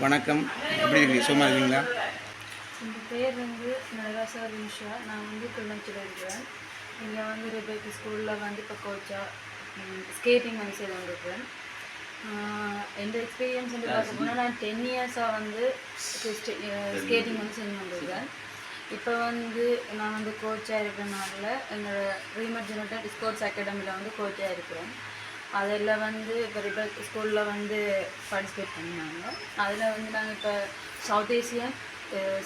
வணக்கம். எப்படி இருக்கீங்க? சும்மா இருக்கீங்களா? என் பேர் நடராசா ரிஷா. நான் கிளிநொச்சியில் இருக்கிறேன். இங்கே ரிபேக் ஸ்கூலில் இப்போ கோச்சாக ஸ்கேட்டிங் செய்து கொண்டிருக்கிறேன். எந்த எக்ஸ்பீரியன்ஸ் பார்க்க போனால் நான் 10 இயர்ஸாக ஸ்கேட்டிங் செஞ்சு கொண்டிருக்கேன். இப்போ நான் கோச்சாக இருக்கிறனால எங்களோட ரீமட் யுனைடெட் ஸ்போர்ட்ஸ் அகாடமியில் கோச்சாக இருக்கிறேன். அதில் இப்போ ரிபேக் ஸ்கூலில் பார்ட்டிசிபேட் பண்ணினாங்க. அதில் நாங்கள் இப்போ சவுத் ஏசியன்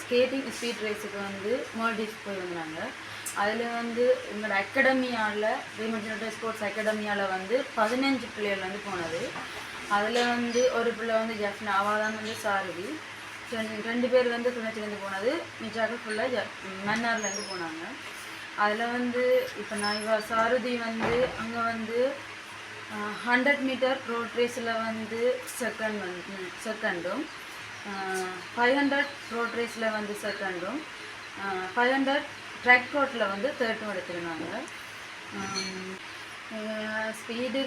ஸ்கேட்டிங் ஸ்பீட் ரேஸுக்கு மால்டீவ்ஸ் போய் வந்தாங்க. அதில் எங்களோட அகாடமியால் ரீமட் யுனைடெட் ஸ்போர்ட்ஸ் அகாடமியால் 15 பிள்ளைகள் போனது. அதில் ஒரு பிள்ளை ஜஃப்னா, அவள் தான் சாரதி. 2 பேர் கிளிநொச்சிலேருந்து போனது, மிச்சாக ஃபுல்லாக மன்னார்லேருந்து போனாங்க. அதில் இப்போ நான் சாரதி அங்கே 100 மீட்டர் ரோட் ரேஸில் செகண்டும், 500 ரோட் ரேஸில் செகண்டும், 500 ட்ராக் ரோட்டில் தேர்டும் எடுத்துருந்தாங்க. ஸ்பீடு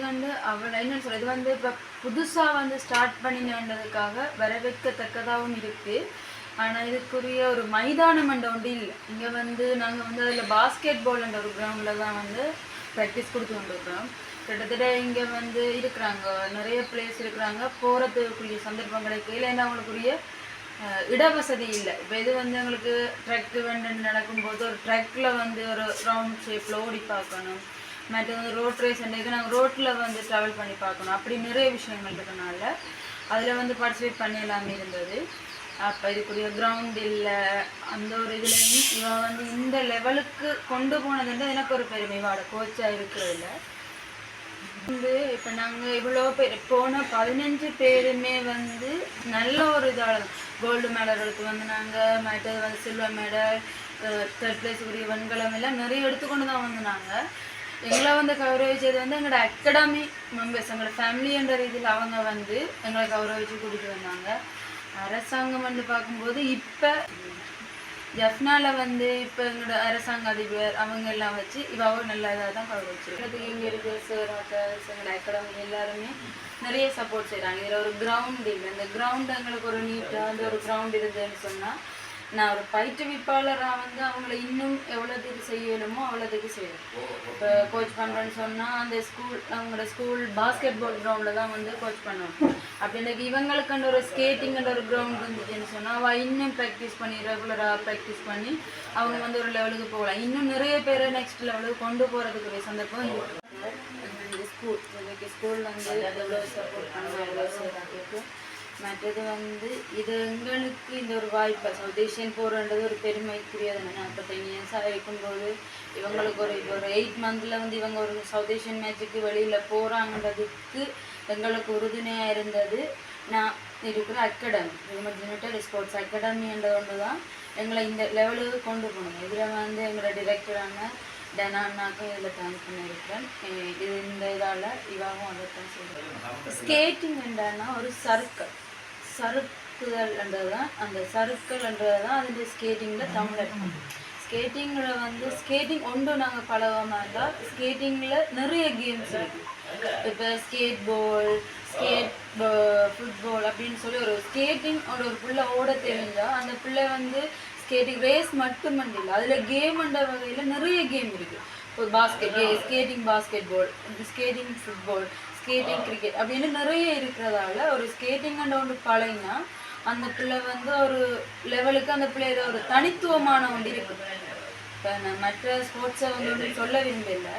அவள் என்ன சொல்கிறது, இது இப்போ புதுசாக ஸ்டார்ட் பண்ணினதுக்காக வரவேற்கத்தக்கதாகவும் இருக்குது. ஆனால் இதுக்குரிய ஒரு மைதானம் ஒன்று இல்லை. இங்கே நாங்கள் அதில் பாஸ்கெட் பால்ன்ற ஒரு கிரவுண்டில் தான் ப்ராக்டிஸ் கொடுத்து கொண்டிருக்கிறோம். கிட்டத்தட்ட இங்கே இருக்கிறாங்க, நிறைய பிளேஸ் இருக்கிறாங்க. போகிறதுக்குரிய சந்தர்ப்பம் கிடைக்கல, ஏன்னா அவங்களுக்குரிய இடவசதி இல்லை. இப்போ இது எங்களுக்கு ட்ரக்கு நடக்கும்போது ஒரு ட்ரக்கில் ஒரு ரவுண்ட் ஷேப்பில் ஓடி பார்க்கணும். மற்ற ரோட் ரேஸ் நாங்கள் ரோட்டில் ட்ராவல் பண்ணி பார்க்கணும். அப்படி நிறைய விஷயங்கள் இருக்கனால அதில் பார்ட்டிசிபேட் பண்ணி எல்லாமே இருந்தது. அப்போ இதுக்குரிய கிரவுண்ட் இல்லை. அந்த ஒரு இதுலேயும் இவன் இந்த லெவலுக்கு கொண்டு போனதுன்றது எனக்கு ஒரு பெருமை. வாட கோச்சாக இருக்கிறதில்ல இப்போ நாங்கள் இவ்வளோ பேர் போன 15 பேருமே நல்ல ஒரு இதால் கோல்டு மெடல் எடுத்து நாங்கள் மற்றது சில்வர் மெடல், 3rd பிளேஸ் உரிய வெண்கலம் எல்லாம் நிறைய எடுத்துக்கொண்டு தான் நாங்கள் எங்களை கௌரவிச்சது எங்களோட அகாடமி மெம்பர்ஸ், எங்களோட ஃபேமிலின்ற ரீதியில் அவங்க எங்களை கௌரவிச்சு கூட்டிகிட்டு வந்தாங்க. அரசாங்கம் பார்க்கும்போது இப்போ ஜஃப்னாவில் இப்போ எங்களோட அரசாங்க அதிபர் அவங்க எல்லாம் வச்சு இவாவும் நல்ல இதாக தான் கௌரவிச்சு. இங்கே இருக்கிற சார் எங்களோட அகாடமி எல்லாருமே நிறைய சப்போர்ட் செய்கிறாங்க. இதில் ஒரு கிரவுண்ட் இல்லை. இந்த கிரவுண்ட் எங்களுக்கு ஒரு நீட்டாக ஒரு கிரவுண்ட் இருந்ததுன்னு சொன்னால் நான் ஒரு பயிற்றுவிப்பாளராக அவங்கள இன்னும் எவ்வளோத்துக்கு செய்யணுமோ அவ்வளோத்துக்கு செய்யணும். இப்போ கோச் பண்ணுறேன்னு சொன்னால் அந்த அவங்களோட ஸ்கூல் பாஸ்கெட் பால் கிரவுண்டில் தான் கோச் பண்ணுவோம். அப்படின்னா இவங்களுக்குன்ற ஒரு ஸ்கேட்டிங்கிற ஒரு கிரவுண்ட் இருந்துச்சுன்னு சொன்னால் அவள் இன்னும் ப்ராக்டிஸ் பண்ணி ரெகுலராக ப்ராக்டிஸ் பண்ணி அவங்க ஒரு லெவலுக்கு போகலாம். இன்னும் நிறைய பேரை நெக்ஸ்ட் லெவலுக்கு கொண்டு போகிறதுக்குரிய சந்தர்ப்பம் இருக்குது. ஸ்கூல் எவ்வளோ சப்போர்ட் பண்ணணும், எவ்வளோ செய்கிறாங்க. மற்றது இது எங்களுக்கு இந்த ஒரு வாய்ப்பை சவுத் ஏஷியன் போகிறன்றது ஒரு பெருமைக்குரியது. நான் இப்போ 10 இயர்ஸாக இருக்கும்போது இவங்களுக்கு ஒரு 8 மந்தில் இவங்க ஒரு சவுத் ஏஷியன் மேட்சுக்கு வெளியில் போகிறாங்கன்றதுக்கு எங்களுக்கு உறுதுணையாக இருந்தது நான் இருக்கிற அகாடமி, ரீமட் யுனைடெட் ஸ்போர்ட்ஸ் அகாடமின்ற ஒன்று தான் எங்களை இந்த லெவலுக்கு கொண்டு போகணும். இதில் எங்களோட டிரெக்டரான டனானாக்கும் இதில் தேங்க் பண்ணியிருக்கிறேன். இது இந்த இதால் இவாகவும் அதை தான் சொல்கிறேன். ஸ்கேட்டிங் என்றான்னா ஒரு சறுக்குதல்ன்றது தான், அந்த சறுக்கல்ன்றது தான் அது ஸ்கேட்டிங்கில் தமிழ். ஸ்கேட்டிங்கில் ஸ்கேட்டிங் ஒன்று நாங்கள் பழகாமல் இருந்தால் ஸ்கேட்டிங்கில் நிறைய கேம்ஸ் இருக்குது. இப்போ ஸ்கேட் பால், ஃபுட்பால் அப்படின்னு சொல்லி ஒரு ஸ்கேட்டிங் ஒரு பிள்ளை ஓட தெரிஞ்சால் அந்த பிள்ளை ஸ்கேட்டிங் ரேஸ் மட்டுமன்று இல்லை, அதில் கேம்ன்ற வகையில் நிறைய கேம் இருக்குது. ஒரு skating basketball, skating football, skating cricket அப்படின்னு நிறைய இருக்கிறதால ஒரு ஸ்கேட்டிங்கன்ற ஒன்று பழகினா அந்த பிள்ளை ஒரு லெவலுக்கு அந்த பிள்ளையோட ஒரு தனித்துவமான ஒன்று இருக்குது. இப்போ நான் மற்ற ஸ்போர்ட்ஸை ஒன்று சொல்ல விரும்பல,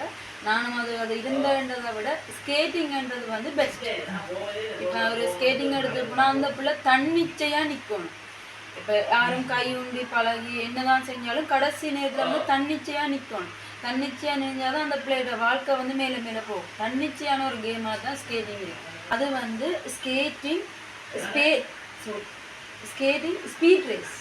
நானும் அது இருந்ததை விட ஸ்கேட்டிங்ன்றது பெஸ்ட்டு. இப்போ ஒரு ஸ்கேட்டிங் எடுத்து போனால் அந்த பிள்ளை தன்னிச்சையாக நிற்கணும். இப்போ யாரும் கை உண்டி பழகி என்னதான் செஞ்சாலும் கடைசி நேரத்தில் தன்னிச்சையாக நிற்கணும். தன்னிச்சையாக நினைஞ்சால் தான் அந்த பிள்ளையோட வாழ்க்கை மேலே மேலே போகும். தன்னிச்சையான ஒரு கேமாக தான் ஸ்கேட்டிங் இருக்குது. அது ஸ்கேட்டிங் ஸ்பீட் ரேஸ்.